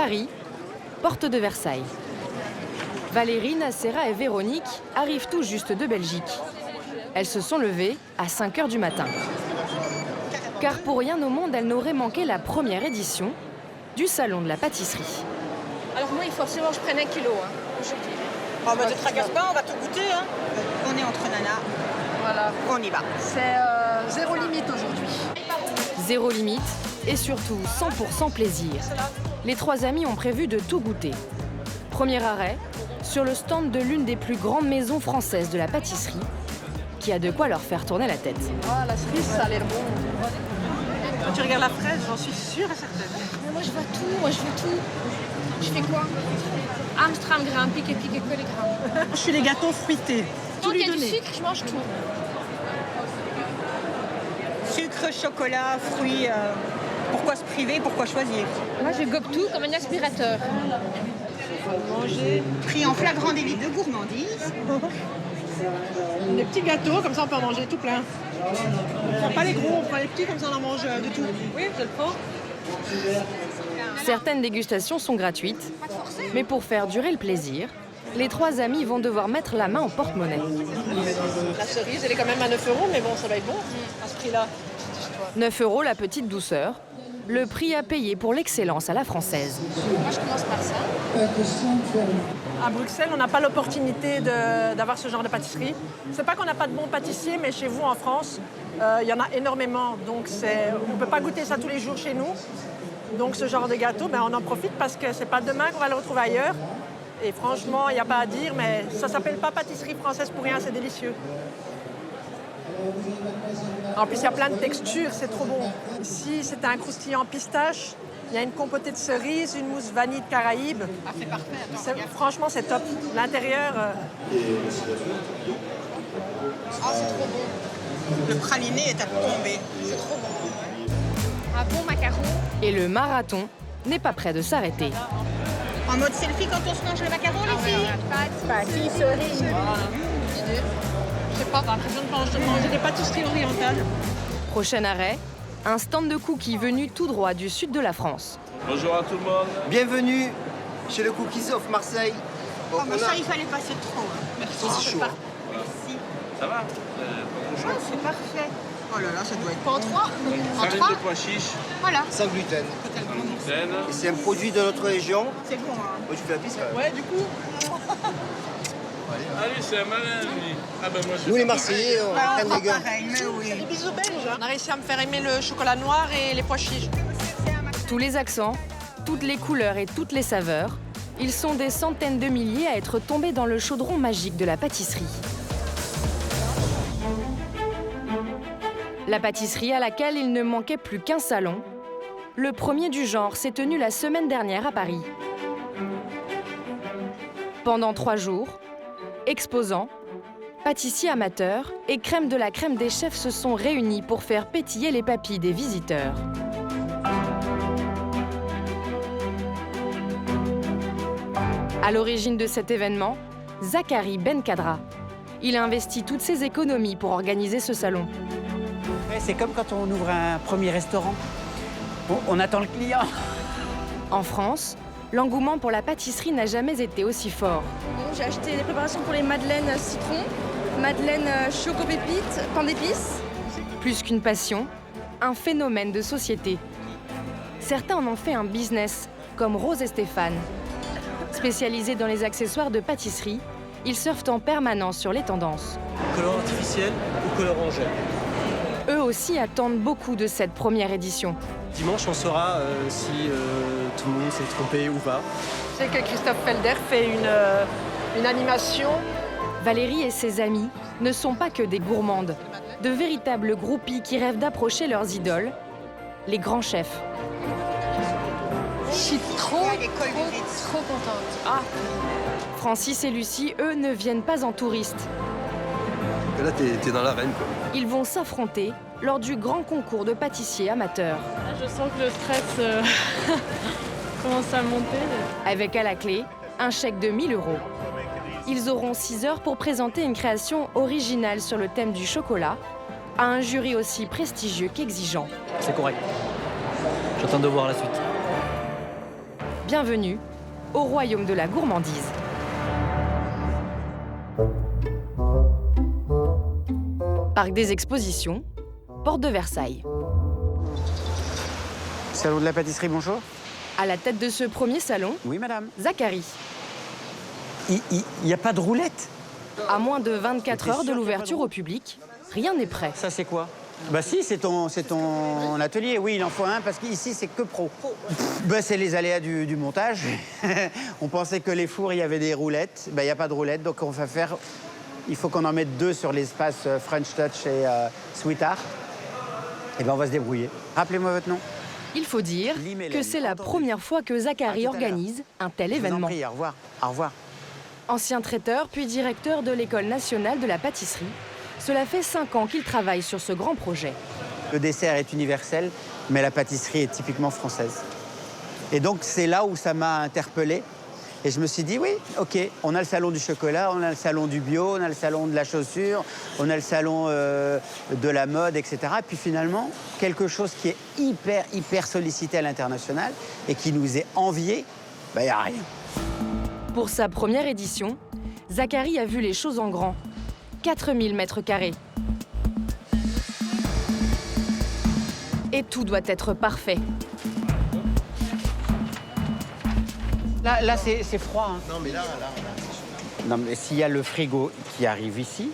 Paris, porte de Versailles. Valérie, Nacera et Véronique arrivent tout juste de Belgique. Elles se sont levées à 5 h du matin. Car pour rien au monde, elles n'auraient manqué la première édition du Salon de la pâtisserie. Alors moi, il faut absolument que je prenne 1 kilo aujourd'hui. Oh, bah, ne te tracasse pas, on va tout goûter. Hein. On est entre nanas. Voilà. On y va. C'est zéro limite aujourd'hui. Zéro limite et surtout 100% plaisir. Les trois amies ont prévu de tout goûter. Premier arrêt, sur le stand de l'une des plus grandes maisons françaises de la pâtisserie, qui a de quoi leur faire tourner la tête. Ah, la cerise, ça a l'air bon. Quand tu regardes la fraise, j'en suis sûre et certaine. Mais moi, je vois tout, Je fais quoi? Amstram, grain, pique et que les grammes. Je suis les gâteaux fruités. Tant qu'il y a du sucre, je mange tout. Sucre, chocolat, fruits. Pourquoi se priver? Pourquoi choisir? Moi, je gobe tout comme un aspirateur. Manger. Pris en flagrant délit de gourmandise. Des petits gâteaux, comme ça on peut en manger tout plein. On prend pas les gros, on prend les petits, comme ça on en mange de tout. Oui, je le prends. Certaines dégustations sont gratuites, mais pour faire durer le plaisir, les trois amies vont devoir mettre la main au porte-monnaie. La cerise, elle est quand même à 9 €, mais bon, ça va être bon à ce prix-là. 9 € la petite douceur, le prix à payer pour l'excellence à la française. Moi, je commence par ça. À Bruxelles, on n'a pas l'opportunité d'avoir ce genre de pâtisserie. C'est pas qu'on n'a pas de bons pâtissiers, mais chez vous, en France, il y en a énormément. Donc, on ne peut pas goûter ça tous les jours chez nous. Donc, ce genre de gâteau, on en profite parce que c'est pas demain qu'on va le retrouver ailleurs. Et franchement, il n'y a pas à dire, mais ça s'appelle pas pâtisserie française pour rien, c'est délicieux. En plus, il y a plein de textures, c'est trop bon. Ici, c'est un croustillant pistache. Il y a une compotée de cerises, une mousse vanille de Caraïbes. Ah, c'est parfait. Franchement, c'est top. L'intérieur... Ah, c'est trop bon. Le praliné est à tomber. C'est trop bon. Un bon macaron. Et le marathon n'est pas prêt de s'arrêter. En mode selfie quand on se mange le macaron, les filles. Pâtisserie. Je sais pas, j'ai l'impression de manger des pâtisseries orientales. Prochain arrêt, un stand de cookies venu tout droit du sud de la France. Bonjour à tout le monde. Bienvenue chez le Cookies of Marseille. Oh, bah ça, il fallait passer trop. Merci. C'est chaud. Merci. Ça va C'est parfait. Oh là là, ça doit être Pas en 3. En Farine 3. de pois chiches, Voilà. Sans gluten. gluten. Et c'est un produit de notre région. C'est bon, hein. Moi, je fais la piste. Ouais, du coup, Ah lui, c'est un malin, lui. Ah ben moi, je Nous, fais les Marseillais, on Ah, prend des gars. pareil, mais oui. des bisous belges. On a réussi à me faire aimer le chocolat noir et les pois chiches. Tous les accents, toutes les couleurs et toutes les saveurs, ils sont des centaines de milliers à être tombés dans le chaudron magique de la pâtisserie. La pâtisserie à laquelle il ne manquait plus qu'un salon. Le premier du genre s'est tenu la semaine dernière à Paris. Pendant 3 jours, exposants, pâtissiers amateurs et crème de la crème des chefs se sont réunis pour faire pétiller les papilles des visiteurs. À l'origine de cet événement, Zachary Benkadra. Il a investi toutes ses économies pour organiser ce salon. C'est comme quand on ouvre un premier restaurant. On attend le client. En France, l'engouement pour la pâtisserie n'a jamais été aussi fort. Bon, j'ai acheté des préparations pour les madeleines citron, madeleines choco-pépites, pain d'épices. Plus qu'une passion, un phénomène de société. Certains en ont fait un business, comme Rose et Stéphane. Spécialisés dans les accessoires de pâtisserie, ils surfent en permanence sur les tendances. Colorant artificiel ou colorant en gel. Eux aussi attendent beaucoup de cette première édition. Dimanche, on saura si tout le monde s'est trompé ou pas. Je sais que Christophe Felder fait une animation. Valérie et ses amies ne sont pas que des gourmandes, de véritables groupies qui rêvent d'approcher leurs idoles, les grands chefs. Je suis trop contente. Ah. Francis et Lucie, eux, ne viennent pas en touristes. Et là, t'es dans l'arène, quoi. Ils vont s'affronter lors du grand concours de pâtissiers amateurs. Je sens que le stress commence à monter. Avec à la clé un chèque de 1 000 €. Ils auront 6 heures pour présenter une création originale sur le thème du chocolat à un jury aussi prestigieux qu'exigeant. C'est correct. J'attends de voir la suite. Bienvenue au royaume de la gourmandise. Parc des expositions, porte de Versailles. Salon de la pâtisserie, bonjour. À la tête de ce premier salon, Oui, madame. Zacharie. Il n'y a pas de roulette? À moins de 24 heures de l'ouverture au public, rien n'est prêt. Ça, c'est quoi? Bah si, c'est ton atelier. Oui, il en faut un parce qu'ici, c'est que pro. Bah, c'est les aléas du montage. On pensait que les fours, il y avait des roulettes. Bah, il n'y a pas de roulettes, donc on va faire... Il faut qu'on en mette 2 sur l'espace French Touch et Sweetheart. Et ben, on va se débrouiller. Rappelez-moi votre nom. Il faut dire que c'est la première fois que Zacharie organise un tel Je vous en événement. prie, au revoir. Au revoir. Ancien traiteur puis directeur de l'École nationale de la pâtisserie, cela fait 5 ans qu'il travaille sur ce grand projet. Le dessert est universel, mais la pâtisserie est typiquement française. Et donc, c'est là où ça m'a interpellé. Et je me suis dit, oui, OK, on a le salon du chocolat, on a le salon du bio, on a le salon de la chaussure, on a le salon de la mode, etc. Et puis finalement, quelque chose qui est hyper sollicité à l'international et qui nous est envié, il n'y a rien. Pour sa première édition, Zacharie a vu les choses en grand. 4000 mètres carrés. Et tout doit être parfait. Là c'est froid. Hein. Non, mais là. Non, mais s'il y a le frigo qui arrive ici,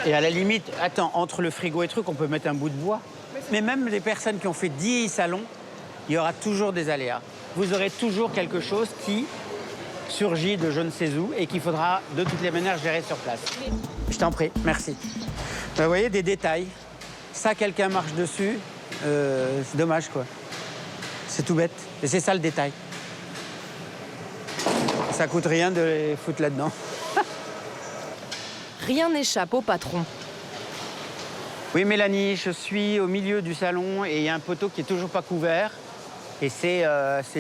et à la limite, attends, entre le frigo et truc, on peut mettre un bout de bois. Mais même les personnes qui ont fait 10 salons, il y aura toujours des aléas. Vous aurez toujours quelque chose qui surgit de je ne sais où et qu'il faudra de toutes les manières gérer sur place. Je t'en prie, merci. Vous voyez, des détails. Ça, quelqu'un marche dessus, c'est dommage, quoi. C'est tout bête. Et c'est ça le détail. Ça coûte rien de les foutre là-dedans. Rien n'échappe au patron. Oui, Mélanie, je suis au milieu du salon et il y a un poteau qui est toujours pas couvert. Et c'est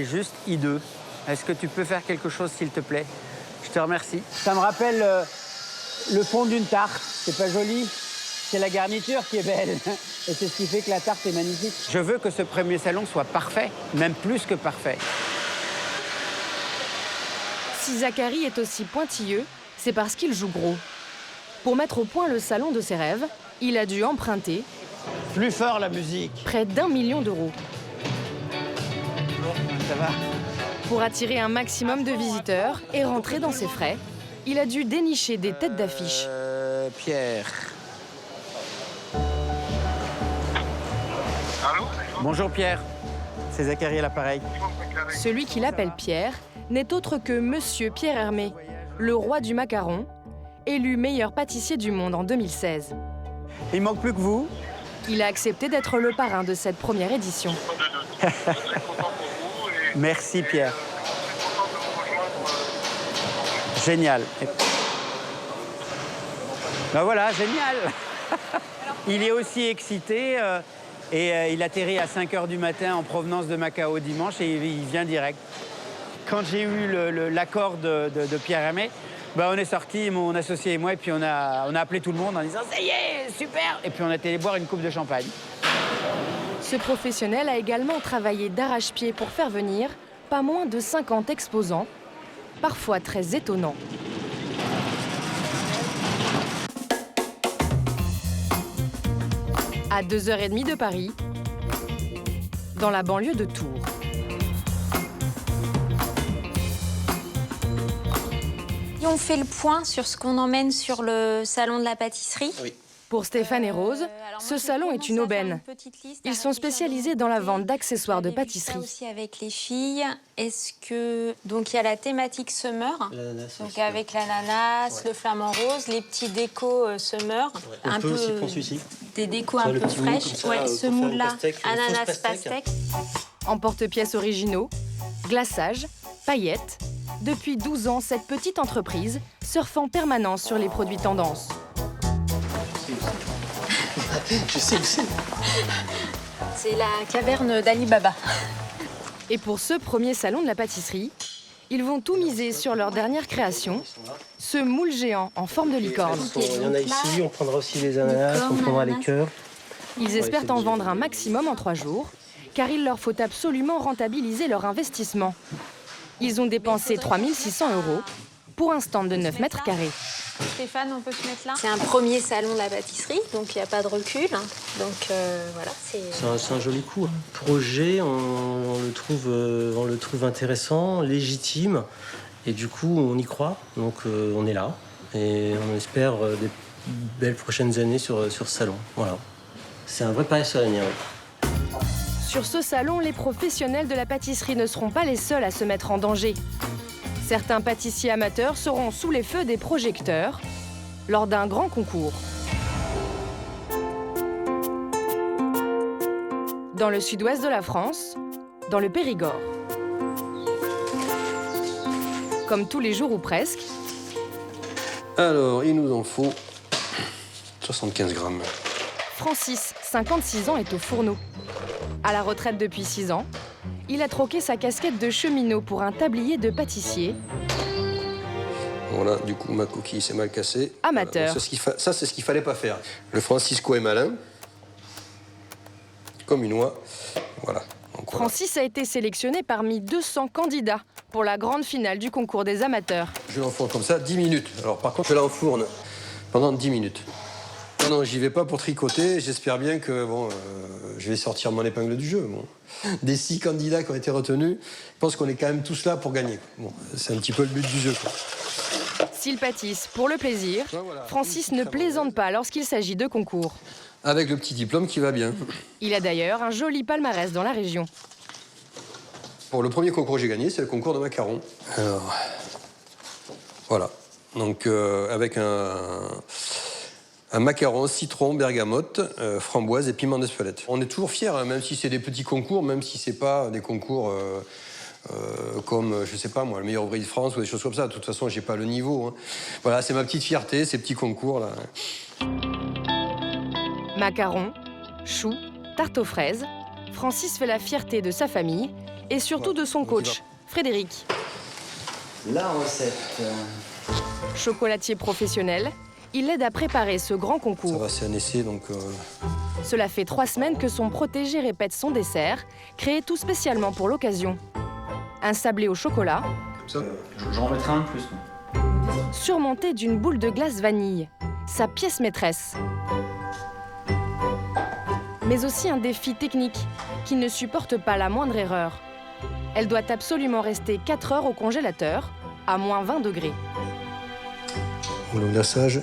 juste hideux. Est-ce que tu peux faire quelque chose, s'il te plaît? Je te remercie. Ça me rappelle le fond d'une tarte. C'est pas joli? C'est la garniture qui est belle. Et c'est ce qui fait que la tarte est magnifique. Je veux que ce premier salon soit parfait, même plus que parfait. Si Zacharie est aussi pointilleux, c'est parce qu'il joue gros. Pour mettre au point le salon de ses rêves, il a dû emprunter Plus fort la musique. près d'1 million d'euros. Ça va? Pour attirer un maximum de visiteurs et rentrer dans ses frais, il a dû dénicher des têtes d'affiche. Pierre. Bonjour Pierre. C'est Zacharie à l'appareil. Celui qui l'appelle Pierre n'est autre que Monsieur Pierre Hermé, le roi du macaron, élu meilleur pâtissier du monde en 2016. Il manque plus que vous. Il a accepté d'être le parrain de cette première édition. Merci Pierre. Génial. Ben voilà, génial. Il est aussi excité et il atterrit à 5 h du matin en provenance de Macao dimanche et il vient direct. Quand j'ai eu l'accord de Pierre Hermé, ben on est sortis, mon associé et moi, et puis on a appelé tout le monde en disant « ça y est, super !» Et puis on a été boire une coupe de champagne. Ce professionnel a également travaillé d'arrache-pied pour faire venir pas moins de 50 exposants, parfois très étonnants. À 2h30 de Paris, dans la banlieue de Tours. Et on fait le point sur ce qu'on emmène sur le salon de la pâtisserie. Oui. Pour Stéphane et Rose, ce salon est une aubaine. Ils sont spécialisés dans la vente d'accessoires de pâtisserie. Aussi avec les filles, est-ce que donc il y a la thématique summer, donc avec l'ananas, le flamant rose, les petits décos summer, On un peut peu aussi prendre celui-ci. des décos un peu fraîches. Ouais, ce moule-là, ananas pastèque. En porte-pièces originaux, glaçage, paillettes. Depuis 12 ans, cette petite entreprise surfe en permanence sur les produits tendances. Je sais, C'est la caverne d'Ali Baba. Et pour ce premier salon de la pâtisserie, ils vont tout miser sur leur dernière création, ce moule géant en forme de licorne. Il y en a ici, on prendra aussi les ananas, on prendra les cœurs. Ils espèrent en vendre un maximum en 3 jours. car il leur faut absolument rentabiliser leur investissement. Ils ont dépensé 3 600 € pour un stand de 9 mètres carrés. Stéphane, on peut se mettre là? C'est un premier salon de la pâtisserie, donc il n'y a pas de recul. Donc voilà, C'est un joli coup. Projet, on le trouve intéressant, légitime, et du coup, on y croit. Donc on est là, et on espère des belles prochaines années sur ce salon. Voilà. C'est un vrai pari sur l'avenir. Sur ce salon, les professionnels de la pâtisserie ne seront pas les seuls à se mettre en danger. Certains pâtissiers amateurs seront sous les feux des projecteurs lors d'un grand concours. Dans le sud-ouest de la France, dans le Périgord. Comme tous les jours ou presque. Alors, il nous en faut 75 grammes. Francis, 56 ans, est au fourneau. À la retraite depuis 6 ans, il a troqué sa casquette de cheminot pour un tablier de pâtissier. Voilà, du coup, ma coquille s'est mal cassée. Amateur. Voilà, ça, c'est ce qu'il fallait pas faire. Le Francisco est malin, comme une oie. Voilà. Donc, Francis a été sélectionné parmi 200 candidats pour la grande finale du concours des amateurs. Je l'enfourne comme ça, 10 minutes. Alors, par contre, je l'enfourne pendant 10 minutes. Non, j'y vais pas pour tricoter. J'espère bien que je vais sortir mon épingle du jeu. Bon. Des 6 candidats qui ont été retenus, je pense qu'on est quand même tous là pour gagner. Bon, c'est un petit peu le but du jeu, quoi. S'il pâtisse pour le plaisir, Francis ne plaisante pas lorsqu'il s'agit de concours. Avec le petit diplôme qui va bien. Il a d'ailleurs un joli palmarès dans la région. Pour le premier concours que j'ai gagné, c'est le concours de macarons. Alors, voilà. Donc, avec un macaron, citron, bergamote, framboise et piment d'Espelette. On est toujours fiers, hein, même si c'est des petits concours, même si c'est pas des concours comme, je sais pas moi, le meilleur ouvrier de France ou des choses comme ça. De toute façon, j'ai pas le niveau. Hein. Voilà, c'est ma petite fierté, ces petits concours-là. Macarons, choux, tarte aux fraises, Francis fait la fierté de sa famille et surtout de son coach, Frédéric. La recette. Chocolatier professionnel, il l'aide à préparer ce grand concours. Ça va, c'est un essai, donc... Cela fait 3 semaines que son protégé répète son dessert, créé tout spécialement pour l'occasion. Un sablé au chocolat. J'en mettrai un de plus. Surmonté d'une boule de glace vanille, sa pièce maîtresse. Mais aussi un défi technique qui ne supporte pas la moindre erreur. Elle doit absolument rester 4 heures au congélateur, à moins 20 degrés. Le glaçage,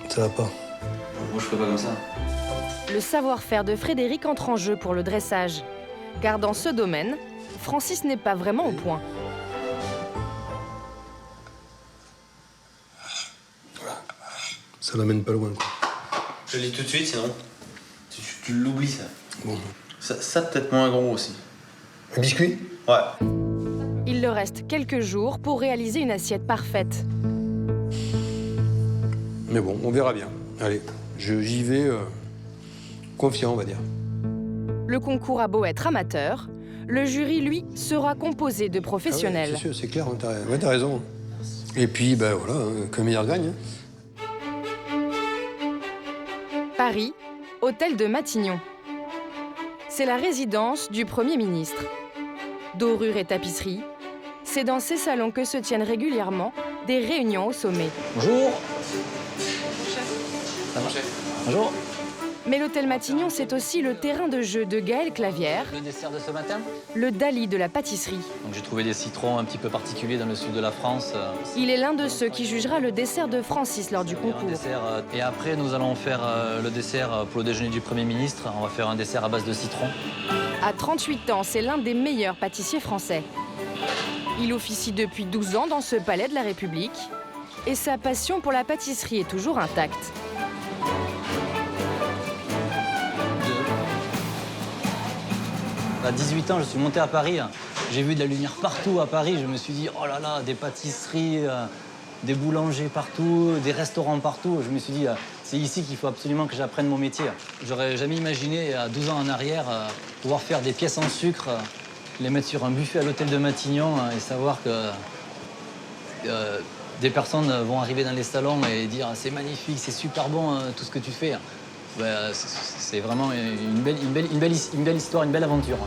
ça va pas. Moi, je ferais pas comme ça. Le savoir-faire de Frédéric entre en jeu pour le dressage. Car dans ce domaine, Francis n'est pas vraiment au point. Voilà. Ça l'amène pas loin, quoi. Je lis tout de suite, sinon tu l'oublies, ça. Bon. Ça peut-être moins gros aussi. Un biscuit? Ouais. Il leur reste quelques jours pour réaliser une assiette parfaite. Mais bon, on verra bien. Allez, j'y vais confiant, on va dire. Le concours a beau être amateur, le jury, lui, sera composé de professionnels. Ah ouais, c'est sûr, c'est clair, t'as raison. Et puis, ben voilà, que le meilleur gagne. Paris, hôtel de Matignon. C'est la résidence du Premier ministre. Dorure et tapisserie, c'est dans ces salons que se tiennent régulièrement des réunions au sommet. Bonjour. Ça va? Bonjour. Mais l'hôtel Matignon, c'est aussi le terrain de jeu de Gaël Clavière, Le dessert de ce matin? le Dali de la pâtisserie. Donc j'ai trouvé des citrons un petit peu particuliers dans le sud de la France. Il est l'un de ceux qui jugera le dessert de Francis lors du concours. Et après, nous allons faire le dessert pour le déjeuner du Premier ministre. On va faire un dessert à base de citron. À 38 ans, c'est l'un des meilleurs pâtissiers français. Il officie depuis 12 ans dans ce palais de la République et sa passion pour la pâtisserie est toujours intacte. À 18 ans, je suis monté à Paris. J'ai vu de la lumière partout à Paris. Je me suis dit, oh là là, des pâtisseries, des boulangers partout, des restaurants partout. Je me suis dit, c'est ici qu'il faut absolument que j'apprenne mon métier. J'aurais jamais imaginé, à 12 ans en arrière, pouvoir faire des pièces en sucre, les mettre sur un buffet à l'hôtel de Matignon et savoir que des personnes vont arriver dans les salons et dire, c'est magnifique, c'est super bon tout ce que tu fais. C'est vraiment une belle histoire, une belle aventure.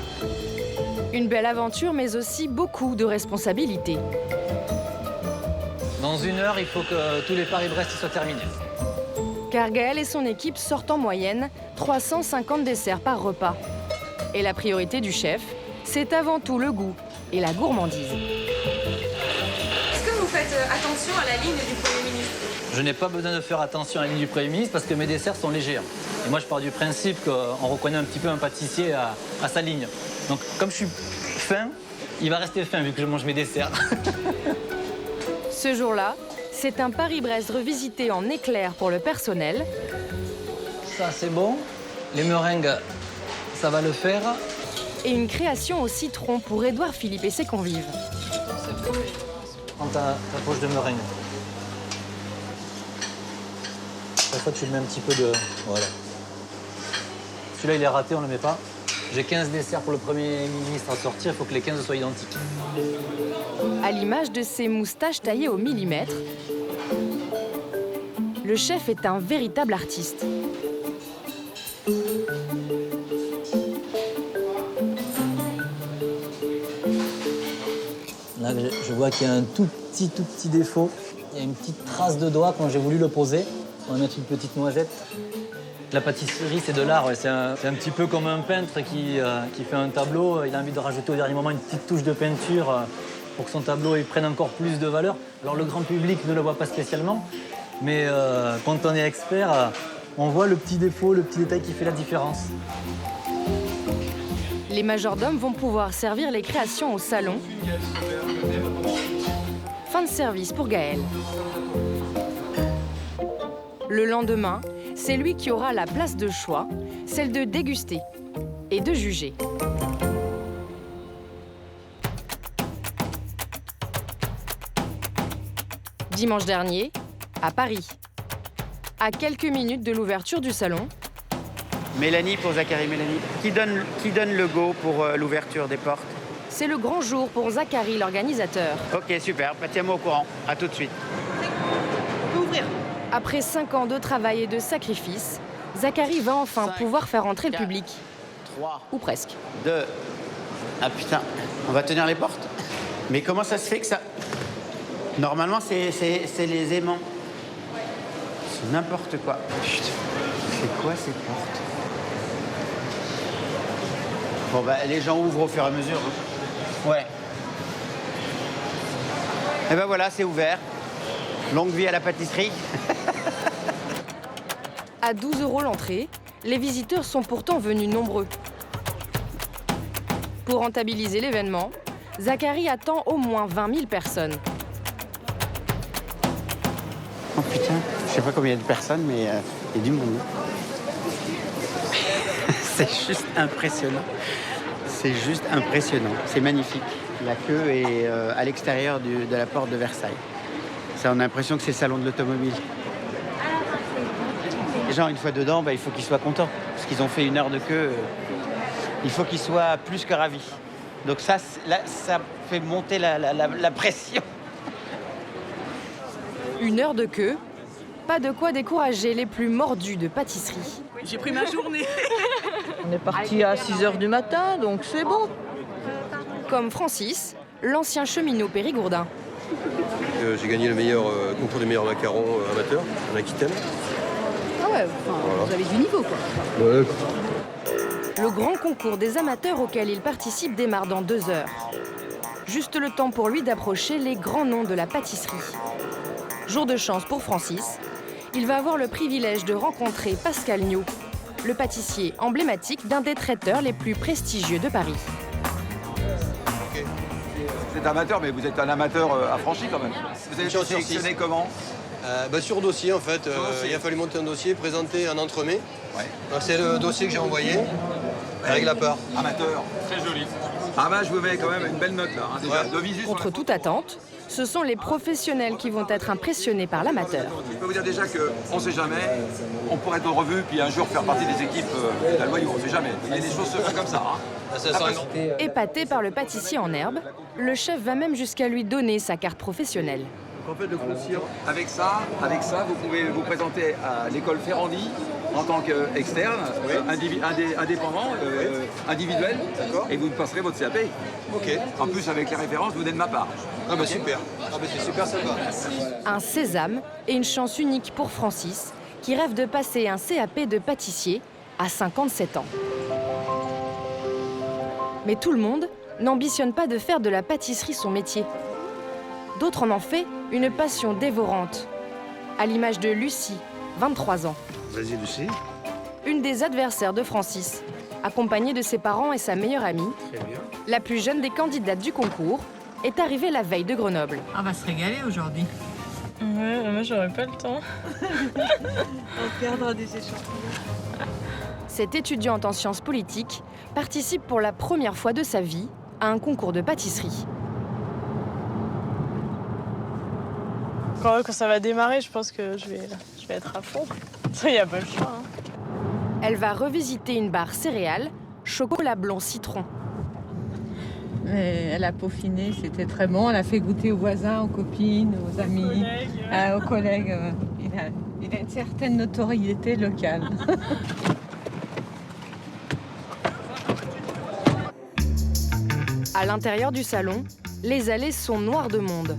Une belle aventure, mais aussi beaucoup de responsabilités. Dans 1 heure, il faut que tous les Paris-Brest soient terminés. Car Gaël et son équipe sortent en moyenne 350 desserts par repas. Et la priorité du chef, c'est avant tout le goût et la gourmandise. Est-ce que vous faites attention à la ligne du Premier ministre? Je n'ai pas besoin de faire attention à la ligne du Premier ministre parce que mes desserts sont légers. Et moi, je pars du principe qu'on reconnaît un petit peu un pâtissier à sa ligne. Donc, comme je suis fin, il va rester fin vu que je mange mes desserts. Ce jour-là, c'est un Paris-Brest revisité en éclairs pour le personnel. Ça, c'est bon. Les meringues, ça va le faire. Et une création au citron pour Édouard Philippe et ses convives. Prends ta poche de meringue. Chaque fois, tu mets un petit peu de... Voilà. Celui-là, il est raté, on ne le met pas. J'ai 15 desserts pour le Premier ministre à sortir, il faut que les 15 soient identiques. À l'image de ses moustaches taillées au millimètre, le chef est un véritable artiste. Là, je vois qu'il y a un tout petit défaut. Il y a une petite trace de doigt quand j'ai voulu le poser. On va mettre une petite noisette. La pâtisserie, c'est de l'art. Ouais. C'est un petit peu comme un peintre qui fait un tableau. Il a envie de rajouter au dernier moment une petite touche de peinture pour que son tableau il prenne encore plus de valeur. Alors, le grand public ne le voit pas spécialement. Mais quand on est expert, on voit le petit défaut, le petit détail qui fait la différence. Les majordomes vont pouvoir servir les créations au salon. Fin de service pour Gaël. Le lendemain, c'est lui qui aura la place de choix, celle de déguster et de juger. Dimanche dernier, à Paris. À quelques minutes de l'ouverture du salon, Mélanie pour Zachary, Mélanie. Qui donne le go pour l'ouverture des portes? c'est le grand jour pour Zachary, l'organisateur. Ok, super. Bah, tiens-moi au courant. À tout de suite. On peut ouvrir. Après 5 ans de travail et de sacrifice, Zachary va enfin pouvoir faire entrer le public. 3, ou presque. 2. Ah putain, on va tenir les portes? Mais comment ça se fait que ça... Normalement, c'est les aimants. C'est n'importe quoi. Putain, c'est quoi ces portes? Bon, bah, les gens ouvrent au fur et à mesure. Hein. Ouais. Et ben voilà, c'est ouvert. Longue vie à la pâtisserie. À 12 € l'entrée, les visiteurs sont pourtant venus nombreux. Pour rentabiliser l'événement, Zachary attend au moins 20 000 personnes. Oh putain, je sais pas combien il y a de personnes, mais il y a du monde. C'est juste impressionnant. C'est juste impressionnant. C'est magnifique. La queue est à l'extérieur de la porte de Versailles. Ça, on a l'impression que c'est le salon de l'automobile. Les gens, une fois dedans, bah, il faut qu'ils soient contents. Parce qu'ils ont fait 1 heure de queue. Il faut qu'ils soient plus que ravis. Donc ça, là, ça fait monter la pression. 1 heure de queue, pas de quoi décourager les plus mordus de pâtisserie. J'ai pris ma journée. On est parti à 6 h du matin, donc c'est bon. Comme Francis, l'ancien cheminot périgourdin. J'ai gagné le meilleur concours des meilleurs macarons amateurs en Aquitaine. Ah ouais, enfin, voilà. Vous avez du niveau, quoi. Ouais. Le grand concours des amateurs auquel il participe démarre dans 2 heures. Juste le temps pour lui d'approcher les grands noms de la pâtisserie. Jour de chance pour Francis, il va avoir le privilège de rencontrer Pascal Niaud, le pâtissier emblématique d'un des traiteurs les plus prestigieux de Paris. Vous êtes amateur, mais vous êtes un amateur affranchi quand même. Vous avez été sélectionné comment? Sur dossier, en fait. Il a fallu monter un dossier, présenter un entremets. Ouais. C'est le dossier que j'ai envoyé, avec la part. Amateur. Très joli. Ah bah, je vous mets quand même une belle note là. Hein, déjà. De visu Contre toute attente, ce sont les professionnels qui vont être impressionnés par l'amateur. Je peux vous dire déjà qu'on ne sait jamais, on pourrait être en revue puis un jour faire partie des équipes de la Loyau, on ne sait jamais. Il y a des choses se font comme ça. Hein. Épaté par le pâtissier en herbe, le chef va même jusqu'à lui donner sa carte professionnelle. En fait, de grossir. Avec ça, vous pouvez vous présenter à l'école Ferrandi en tant qu'externe, indépendant, individuel, et vous passerez votre CAP. Ok. En plus, avec les références, vous venez de ma part. Ah bah super. Ah bah c'est super sympa. Un sésame et une chance unique pour Francis, qui rêve de passer un CAP de pâtissier à 57 ans. Mais tout le monde n'ambitionne pas de faire de la pâtisserie son métier. D'autres en ont fait une passion dévorante, à l'image de Lucie, 23 ans. Vas-y, Lucie. Une des adversaires de Francis, accompagnée de ses parents et sa meilleure amie. Très bien. La plus jeune des candidates du concours est arrivée la veille de Grenoble. On va se régaler aujourd'hui. Ouais, moi j'aurais pas le temps. On perdra des échantillons. Cette étudiante en sciences politiques participe pour la première fois de sa vie à un concours de pâtisserie. Quand ça va démarrer, je pense que je vais être à fond. Ça, y a pas le choix. Hein. Elle va revisiter une barre céréales, chocolat blanc citron. Mais elle a peaufiné, c'était très bon. Elle a fait goûter aux voisins, aux copines, aux amis, aux collègues. Il a une certaine notoriété locale. À l'intérieur du salon, les allées sont noires de monde.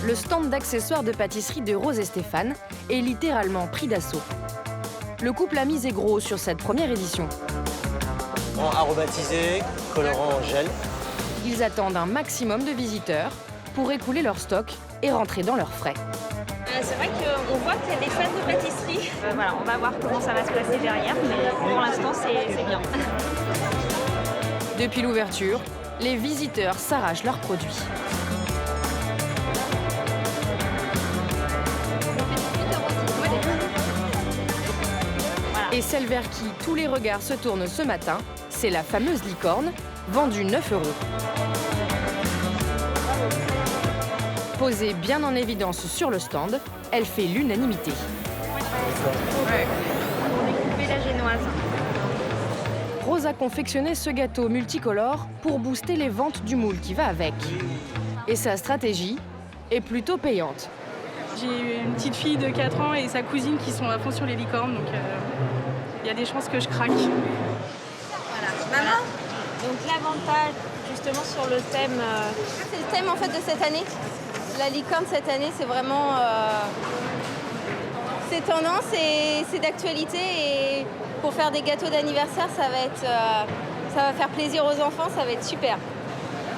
Le stand d'accessoires de pâtisserie de Rose et Stéphane est littéralement pris d'assaut. Le couple a misé gros sur cette première édition. Aromatisé, colorant en gel. Ils attendent un maximum de visiteurs pour écouler leur stock et rentrer dans leurs frais. C'est vrai qu'on voit qu'il y a des fans de pâtisserie. Voilà, on va voir comment ça va se passer derrière, mais pour l'instant, c'est bien. Depuis l'ouverture, les visiteurs s'arrachent leurs produits. Et celle vers qui tous les regards se tournent ce matin, c'est la fameuse licorne, vendue 9 €. Posée bien en évidence sur le stand, elle fait l'unanimité. Ouais. On est coupé la génoise. Rose a confectionné ce gâteau multicolore pour booster les ventes du moule qui va avec. Et sa stratégie est plutôt payante. J'ai une petite fille de 4 ans et sa cousine qui sont à fond sur les licornes, donc il y a des chances que je craque. Voilà. Maman. Donc l'avantage justement sur le thème... C'est le thème en fait de cette année. La licorne cette année, c'est vraiment... c'est tendance et c'est d'actualité. Et pour faire des gâteaux d'anniversaire, ça va faire plaisir aux enfants, ça va être super.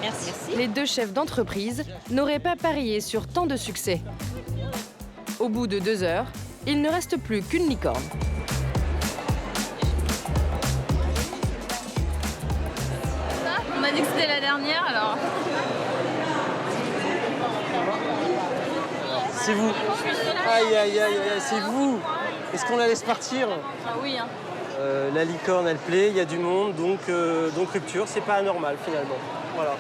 Merci. Les deux chefs d'entreprise n'auraient pas parié sur tant de succès. Au bout de 2 heures, il ne reste plus qu'une licorne. On m'a dit que c'était la dernière, alors... C'est vous. Aïe, aïe, aïe, aïe, c'est vous. Est-ce qu'on la laisse partir? Ah oui, hein. La licorne, elle plaît, il y a du monde, donc rupture, c'est pas anormal finalement. Voilà.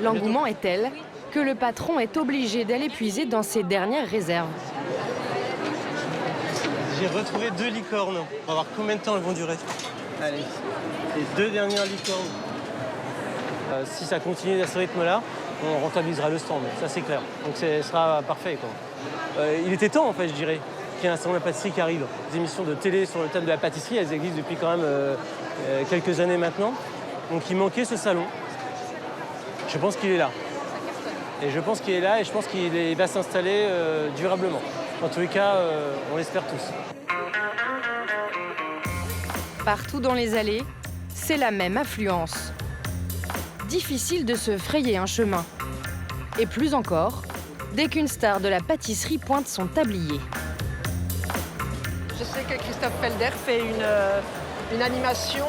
L'engouement est tel que le patron est obligé d'aller puiser dans ses dernières réserves. J'ai retrouvé 2 licornes. On va voir combien de temps elles vont durer. Allez, les 2 dernières licornes. Si ça continue à ce rythme-là, on rentabilisera le stand, ça c'est clair. Donc ce sera parfait, quoi. Il était temps, en fait, je dirais, qu'il y ait un salon de la pâtisserie qui arrive. Les émissions de télé sur le thème de la pâtisserie, elles existent depuis quand même quelques années maintenant. Donc il manquait ce salon. Je pense qu'il est là. Et je pense qu'il est là et je pense qu'il va s'installer durablement. En tous les cas, on l'espère tous. Partout dans les allées, c'est la même affluence. Difficile de se frayer un chemin. Et plus encore, dès qu'une star de la pâtisserie pointe son tablier. Je sais que Christophe Felder fait une animation.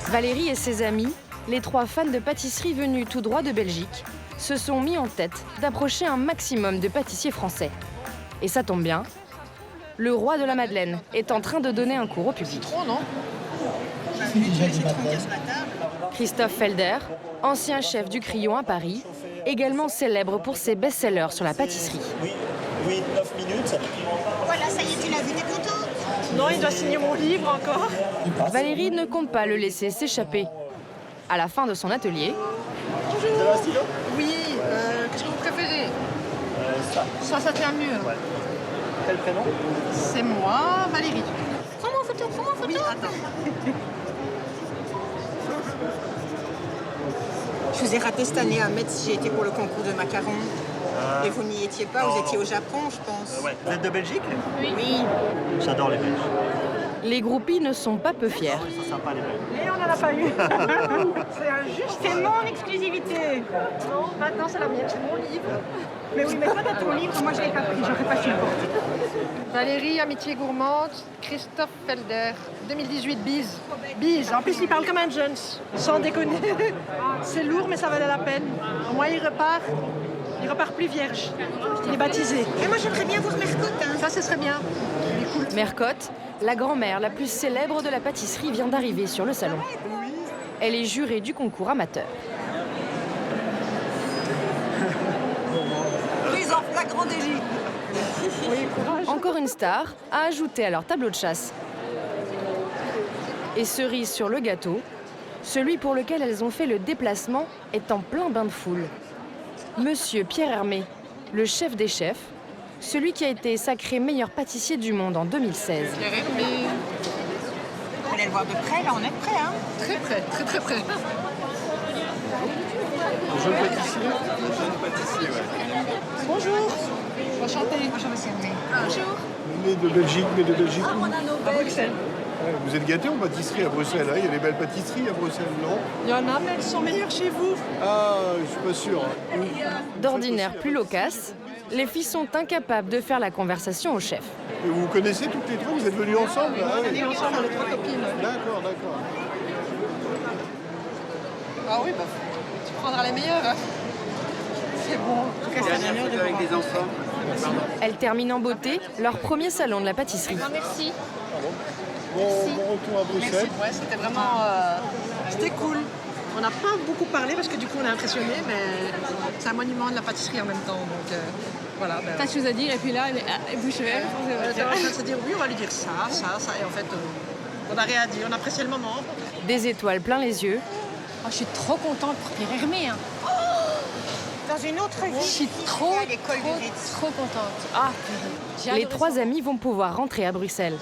Valérie et ses amis, les 3 fans de pâtisserie venus tout droit de Belgique, se sont mis en tête d'approcher un maximum de pâtissiers français. Et ça tombe bien, le roi de la Madeleine est en train de donner un cours au public. Oh non. Christophe Felder, ancien chef du Crillon à Paris, également célèbre pour ses best-sellers sur la pâtisserie. Oui, 9 minutes. Voilà, ça y est, tu l'as vu, t'es content? Non, il doit signer mon livre encore. Valérie ne compte pas le laisser s'échapper. À la fin de son atelier, Bonjour. Oui, qu'est-ce que vous Ça tient mieux. Ouais. Quel prénom? C'est moi, Valérie. Prends-moi en photo, prends-moi en photo. Oui, attends. Je vous ai raté cette année à Metz, j'ai été pour le concours de macarons. Et vous n'y étiez pas, vous étiez au Japon, je pense. Ouais. Vous êtes de Belgique? Oui. J'adore les Belges. Les groupies ne sont pas peu fiers. Ils sont sympas les Belges. Et on n'en a pas eu. C'est injuste. C'est mon exclusivité. Non, maintenant c'est la mienne, c'est mon livre. Mais oui, mais toi, t'as ton livre, moi je l'ai pas pris, j'aurais pas su le porter. Valérie, Amitié Gourmande, Christophe Felder, 2018, Bise. Bise, en plus il parle comme un Jones, sans déconner. C'est lourd mais ça valait la peine. Au moins il repart plus vierge. Il est baptisé. Et moi j'aimerais bien voir Mercotte. Hein. Ça, ce serait bien. Mercotte, la grand-mère la plus célèbre de la pâtisserie, vient d'arriver sur le salon. Elle est jurée du concours amateur. Prise en flagrant délit. Encore une star à ajouter à leur tableau de chasse. Et cerise sur le gâteau, celui pour lequel elles ont fait le déplacement est en plein bain de foule. Monsieur Pierre Hermé, le chef des chefs, celui qui a été sacré meilleur pâtissier du monde en 2016. Pierre Hermé. Vous allez le voir de près, là on est prêt, hein. Très près, très très près. Jeune pâtissier, ouais. Bonjour. Enchantée. Bonjour monsieur Hermé. Bonjour. Vous venez de Belgique, mais de Belgique où? À Bruxelles. Ouais, vous êtes gâtés en pâtisserie à Bruxelles, hein? Il y a des belles pâtisseries à Bruxelles, non? Il y en a, mais elles sont meilleures chez vous. Ah, je suis pas sûr. D'ordinaire plus loquace, les filles sont incapables de faire la conversation au chef. Et vous vous connaissez toutes les trois? Vous êtes venus ensemble? On est ensemble, les trois copines. D'accord, d'accord. Ah oui, bah, tu prendras les meilleures. Hein. C'est bon. En tout cas, c'est la meilleure avec des enfants. Elles terminent en beauté leur premier salon de la pâtisserie. Merci. Bon retour à Bruxelles. Ouais, c'était vraiment... C'était cool. On n'a pas beaucoup parlé parce que du coup on est impressionnés, mais c'est un monument de la pâtisserie en même temps. Donc voilà. T'as chose à dire et puis là, elle bouche bée. On est en train de se dire oui, on va lui dire ça. Et en fait, on n'a rien à dire. On appréciait le moment. Des étoiles plein les yeux. Oh, je suis trop contente pour Pierre Hermé. Hein. Dans une autre vie, Je suis trop contente. Ah, Les trois amis vont pouvoir rentrer à Bruxelles.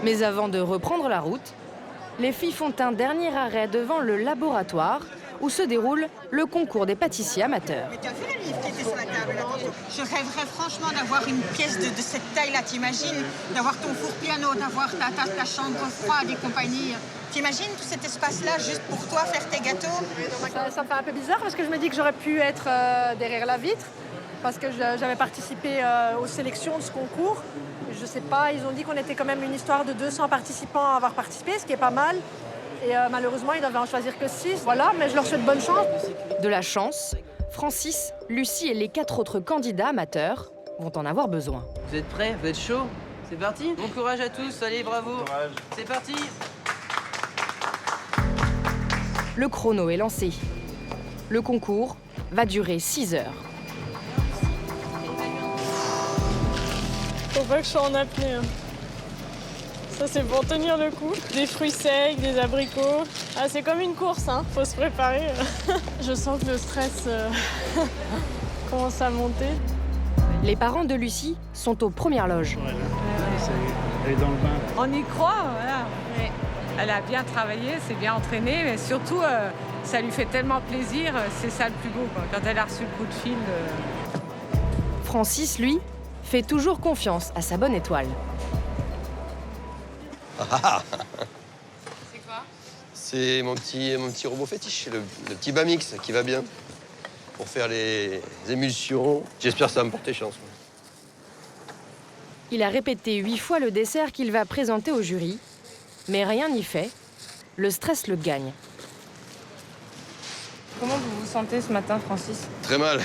Mais avant de reprendre la route, les filles font un dernier arrêt devant le laboratoire où se déroule le concours des pâtissiers amateurs. Mais t'as vu le livre qui était sur la table là? Je rêverais franchement d'avoir une pièce de cette taille-là, t'imagines? D'avoir ton four piano, d'avoir ta chambre froide et compagnie. T'imagines tout cet espace-là juste pour toi, faire tes gâteaux? Ça me fait un peu bizarre parce que je me dis que j'aurais pu être derrière la vitre parce que j'avais participé aux sélections de ce concours. Je sais pas, ils ont dit qu'on était quand même une histoire de 200 participants à avoir participé, ce qui est pas mal. Et malheureusement, ils devaient en choisir que 6. Voilà, mais je leur souhaite bonne chance. De la chance, Francis, Lucie et les 4 autres candidats amateurs vont en avoir besoin. Vous êtes prêts? Vous êtes chauds? C'est parti? Bon courage à tous, allez, bravo! C'est parti! Le chrono est lancé. Le concours va durer 6 heures. Faut pas que je sois en apnée. Hein. Ça, c'est pour tenir le coup. Des fruits secs, des abricots. Ah, c'est comme une course, hein. Faut se préparer. Je sens que le stress commence à monter. Les parents de Lucie sont aux premières loges. Elle est dans le bain. On y croit, voilà. Ouais. Elle a bien travaillé, s'est bien entraînée, mais surtout, ça lui fait tellement plaisir. C'est ça le plus beau, quoi. Quand elle a reçu le coup de fil. Francis, lui, fait toujours confiance à sa bonne étoile. C'est quoi? C'est mon petit robot fétiche, le petit Bamix qui va bien pour faire les émulsions. J'espère que ça va me porter chance. Il a répété 8 fois le dessert qu'il va présenter au jury, mais rien n'y fait. Le stress le gagne. Comment vous vous sentez ce matin, Francis? Très mal.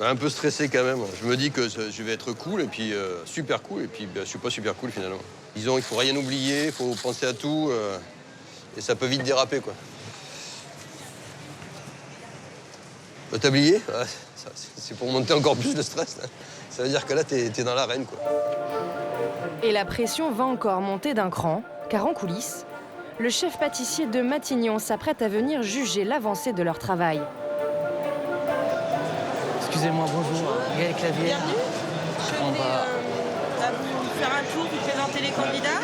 Un peu stressé quand même. Je me dis que je vais être cool, et puis super cool, et puis je suis pas super cool finalement. Disons, il faut rien oublier, il faut penser à tout, et ça peut vite déraper, quoi. Le tablier, c'est pour monter encore plus le stress. Là. Ça veut dire que là, t'es dans l'arène, quoi. Et la pression va encore monter d'un cran, car en coulisses, le chef pâtissier de Matignon s'apprête à venir juger l'avancée de leur travail. Excusez-moi, bonjour. Gaël Clavier. Bienvenue. Je vais à vous faire un tour, vous présenter les candidats.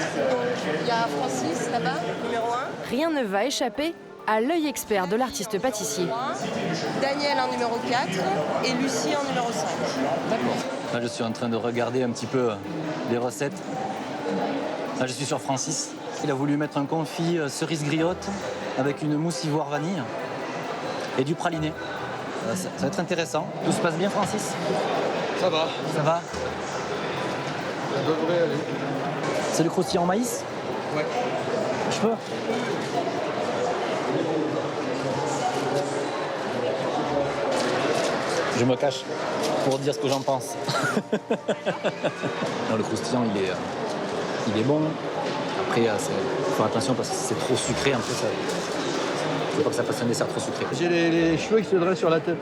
Il y a Francis là-bas. Numéro 1. Rien ne va échapper à l'œil expert de l'artiste pâtissier. Daniel en numéro 4 et Lucie en numéro 5. D'accord. Là, je suis en train de regarder un petit peu les recettes. Là, je suis sur Francis. Il a voulu mettre un confit cerise griotte avec une mousse ivoire vanille et du praliné. Ça va être intéressant. Tout se passe bien, Francis? Ça va. Ça va? Ça devrait aller. C'est le croustillant maïs? Ouais. Je peux? Je me cache pour dire ce que j'en pense. Non, le croustillant, il est bon. Après, il faut faire attention parce que si c'est trop sucré, un peu, ça... Il ne faut pas que ça fasse un dessert trop sucré. J'ai les cheveux qui se dressent sur la tête.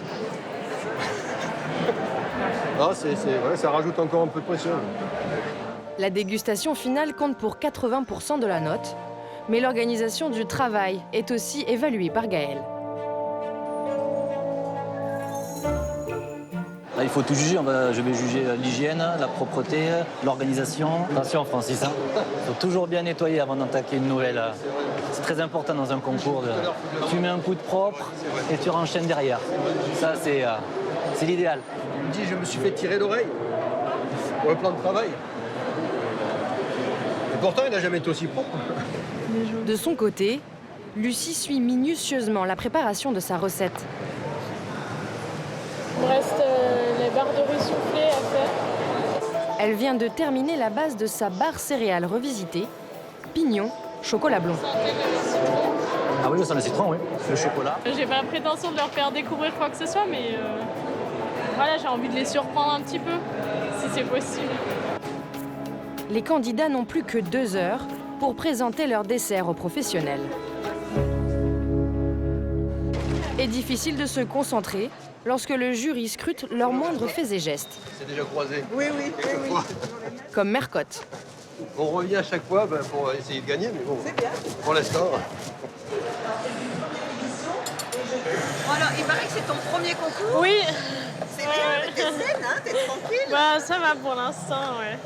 Ah, ouais, ça rajoute encore un peu de pression. La dégustation finale compte pour 80% de la note, mais l'organisation du travail est aussi évaluée par Gaël. Là, il faut tout juger. Je vais juger l'hygiène, la propreté, l'organisation. Attention, Francis, il faut toujours bien nettoyer avant d'attaquer une nouvelle. C'est très important dans un concours. Tu mets un coup de propre et tu renchaînes derrière. Ça, c'est l'idéal. Il me dit, je me suis fait tirer l'oreille pour le plan de travail. Et pourtant, il n'a jamais été aussi propre. De son côté, Lucie suit minutieusement la préparation de sa recette. Il me reste les barres de riz soufflées à faire. Elle vient de terminer la base de sa barre céréales revisitée, pignon, chocolat blond. Ah oui, je sens le citron, oui. Le chocolat. J'ai pas la prétention de leur faire découvrir quoi que ce soit, mais voilà, j'ai envie de les surprendre un petit peu, si c'est possible. Les candidats n'ont plus que 2 heures pour présenter leur dessert aux professionnels. Et difficile de se concentrer lorsque le jury scrute leurs moindres faits et gestes. C'est déjà croisé. Oui. Comme Mercotte. On revient à chaque fois pour essayer de gagner, mais bon, pour l'instant... Alors, il paraît que c'est ton premier concours. Oui. C'est bien, t'es saine, hein, t'es tranquille. Bah, ça va pour l'instant, ouais.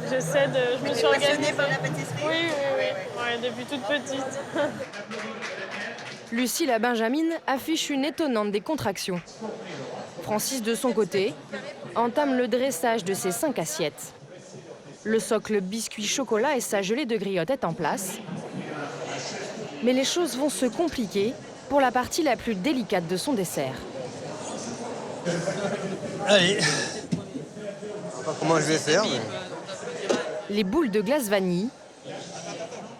J'essaie de... Je me suis organisée. Passionnée par la pâtisserie? Oui. Ouais, depuis toute petite. Lucie la Benjamine affiche une étonnante décontraction. Francis, de son côté, entame le dressage de ses 5 assiettes. Le socle biscuit chocolat et sa gelée de griotte est en place. Mais les choses vont se compliquer pour la partie la plus délicate de son dessert. Allez. Je sais pas comment je vais faire, mais... Les boules de glace vanille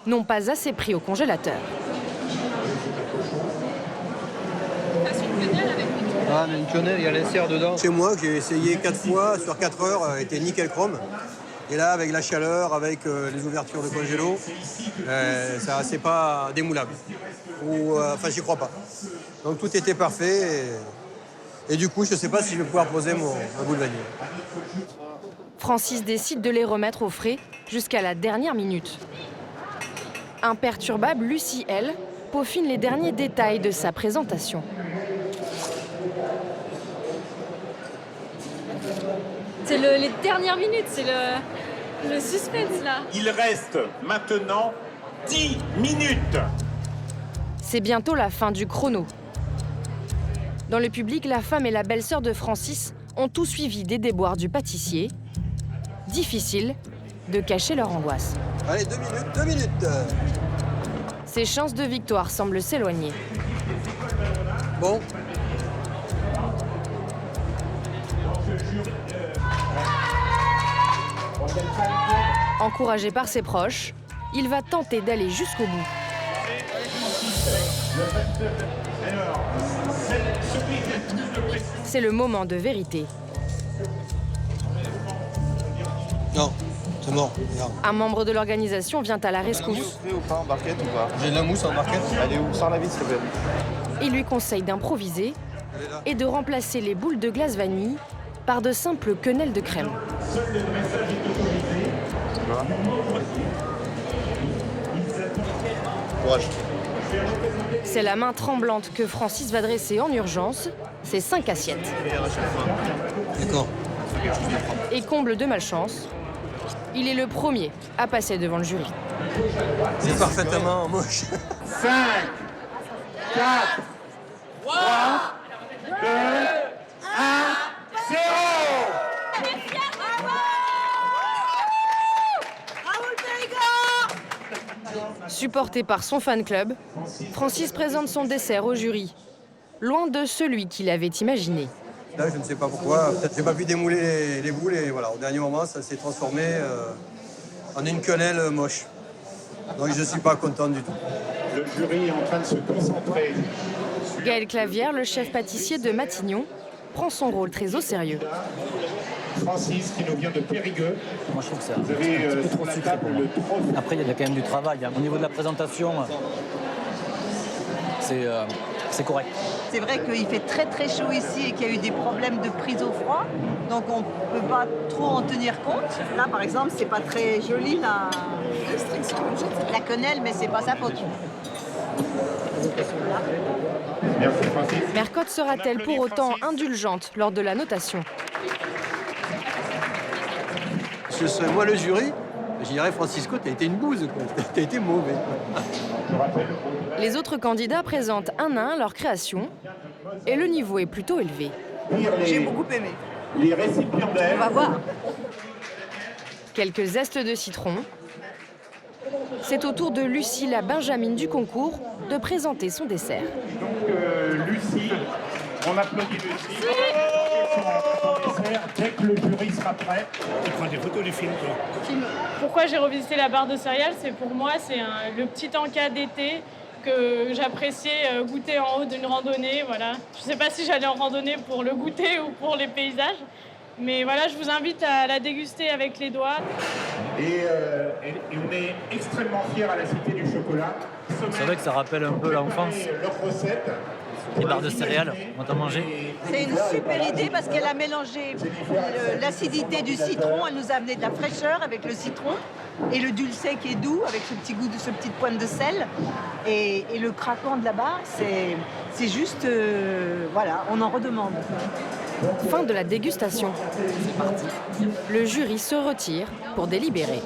n'ont pas assez pris au congélateur. Ah, mais une quenelle, il y a l'insert dedans. Chez moi, que j'ai essayé 4 fois, sur 4 heures, était nickel chrome. Et là, avec la chaleur, avec les ouvertures de congélo, c'est pas démoulable. Enfin, j'y crois pas. Donc tout était parfait. Et du coup, je sais pas si je vais pouvoir poser ma boule vanille. Francis décide de les remettre au frais jusqu'à la dernière minute. Imperturbable, Lucie, elle, peaufine les derniers détails de sa présentation. C'est les dernières minutes, c'est le suspense là. Il reste maintenant 10 minutes. C'est bientôt la fin du chrono. Dans le public, la femme et la belle-sœur de Francis ont tout suivi des déboires du pâtissier. Difficile de cacher leur angoisse. Allez, 2 minutes. Ses chances de victoire semblent s'éloigner. Bon. Encouragé par ses proches, il va tenter d'aller jusqu'au bout. C'est le moment de vérité. Non, c'est mort. Regarde. Un membre de l'organisation vient à la rescousse. Ou pas en barquette ou pas? J'ai de la mousse en barquette. Elle est où? Sans la vis, s'il te plaît. Il lui conseille d'improviser et de remplacer les boules de glace vanille par de simples quenelles de crème. Courage. C'est la main tremblante que Francis va dresser en urgence c'est 5 assiettes. D'accord. Et comble de malchance, il est le premier à passer devant le jury. C'est parfaitement moche. 5, 4, 3, 2, 1, 0. Supporté par son fan club, Francis présente son dessert au jury, loin de celui qu'il avait imaginé. Là, je ne sais pas pourquoi, peut-être j'ai pas pu démouler les boules et voilà, au dernier moment, ça s'est transformé en une quenelle moche. Donc je ne suis pas content du tout. Le jury est en train de se concentrer. Gaël Clavière, le chef pâtissier de Matignon, prend son rôle très au sérieux. Francis, qui nous vient de Périgueux. Moi, je trouve que c'est un Vous avez petit peu sur trop la sucré table pour moi. le trophée. Après, il y a quand même du travail. Au niveau de la présentation, c'est correct. C'est vrai qu'il fait très très chaud ici et qu'il y a eu des problèmes de prise au froid. Donc on ne peut pas trop en tenir compte. Là, par exemple, c'est pas très joli la quenelle, mais c'est pas sa faute. Merci, Francis. Mercotte sera-t-elle pour autant indulgente lors de la notation? Ce serait moi le jury, je dirais Francisco, t'as été une bouse, t'as été mauvais. Les autres candidats présentent un à un leur création et le niveau est plutôt élevé. J'ai beaucoup aimé. Les récipiendaires. On va voir. Quelques zestes de citron. C'est au tour de Lucie, la Benjamine du concours, de présenter son dessert. Donc, Lucie, on applaudit Lucie. Son dessert, dès que le jury sera prêt. Tu prends des photos du film, toi. Pourquoi j'ai revisité la barre de céréales? C'est pour moi, c'est le petit encas d'été que j'appréciais goûter en haut d'une randonnée. Voilà. Je ne sais pas si j'allais en randonnée pour le goûter ou pour les paysages. Mais voilà, je vous invite à la déguster avec les doigts. Et on est extrêmement fiers à la Cité du Chocolat. C'est vrai que ça rappelle un peu l'enfance. Leur recette. Les barres de céréales, on t'a mangé. C'est une super idée parce qu'elle a mélangé l'acidité du citron, elle nous a amené de la fraîcheur avec le citron et le dulcet qui est doux avec ce petit goût de ce petite pointe de sel et le craquant de la barre, c'est juste, voilà, on en redemande. Fin de la dégustation. Le jury se retire pour délibérer.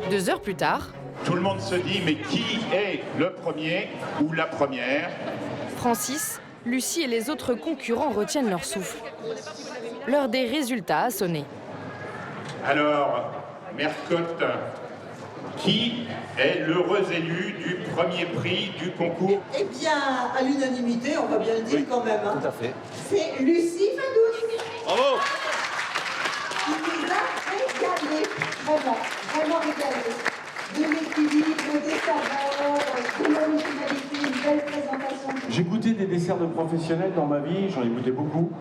Deux heures plus tard, Tout le monde se dit, mais qui est le premier ou la première? Francis, Lucie et les autres concurrents retiennent leur souffle. L'heure des résultats a sonné. Alors, Mercotte, qui est l'heureux élu du premier prix du concours? Eh bien, à l'unanimité, on va bien le dire quand même. Tout à fait. C'est Lucie Fadouche. Bravo! Qui nous a régalé, vraiment régalé. De l'équilibre, des saveurs, de l'originalité, une belle présentation. J'ai goûté des desserts de professionnels dans ma vie, j'en ai goûté beaucoup.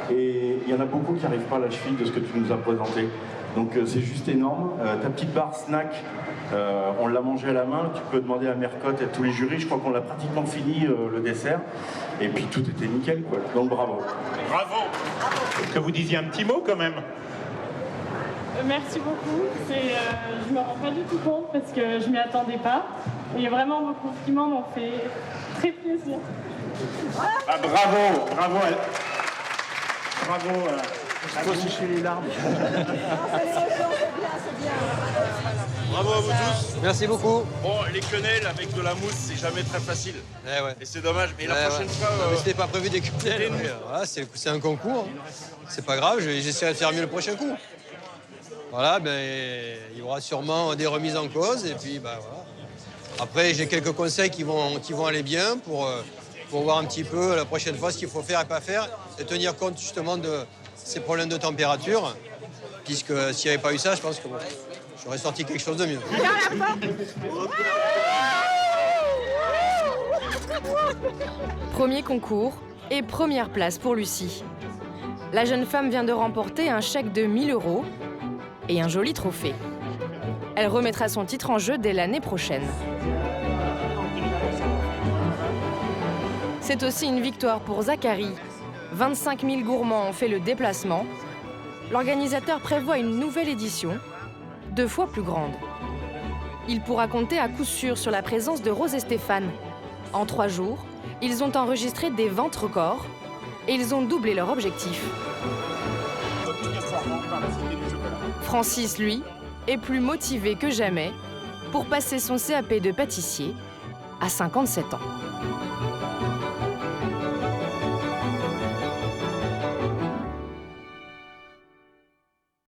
Et il y en a beaucoup qui n'arrivent pas à la cheville de ce que tu nous as présenté. Donc c'est juste énorme. Ta petite barre snack, on l'a mangée à la main. Tu peux demander à Mercotte et à tous les jurys. Je crois qu'on l'a pratiquement fini, le dessert. Et puis tout était nickel, quoi. Donc bravo. Bravo! Est-ce que vous disiez un petit mot quand même? Merci beaucoup. Je me rends pas du tout compte parce que je m'y attendais pas. Il y a vraiment vos compliments m'ont fait très plaisir. Ah, bravo! Bravo! Bravo! Je peux sécher les larmes. Bravo à vous tous. Merci beaucoup. Bon, les quenelles avec de la mousse, c'est jamais très facile. Eh ouais. Et c'est dommage. Mais la prochaine fois. Non, mais c'était pas prévu des quenelles. Voilà, c'est un concours. C'est pas grave, j'essaierai de faire mieux le prochain coup. Voilà, ben, il y aura sûrement des remises en cause. Et puis, ben, voilà. Après, j'ai quelques conseils qui vont aller bien pour voir un petit peu la prochaine fois ce qu'il faut faire et pas faire. Et tenir compte justement de ces problèmes de température. Puisque s'il n'y avait pas eu ça, je pense que j'aurais sorti quelque chose de mieux. Premier concours et première place pour Lucie. La jeune femme vient de remporter un chèque de 1 000 € et un joli trophée. Elle remettra son titre en jeu dès l'année prochaine. C'est aussi une victoire pour Zachary. 25 000 gourmands ont fait le déplacement. L'organisateur prévoit une nouvelle édition 2 fois plus grande. Il pourra compter à coup sûr sur la présence de Rose et Stéphane. En 3 jours, ils ont enregistré des ventes records et ils ont doublé leur objectif. Francis, lui, est plus motivé que jamais pour passer son CAP de pâtissier à 57 ans.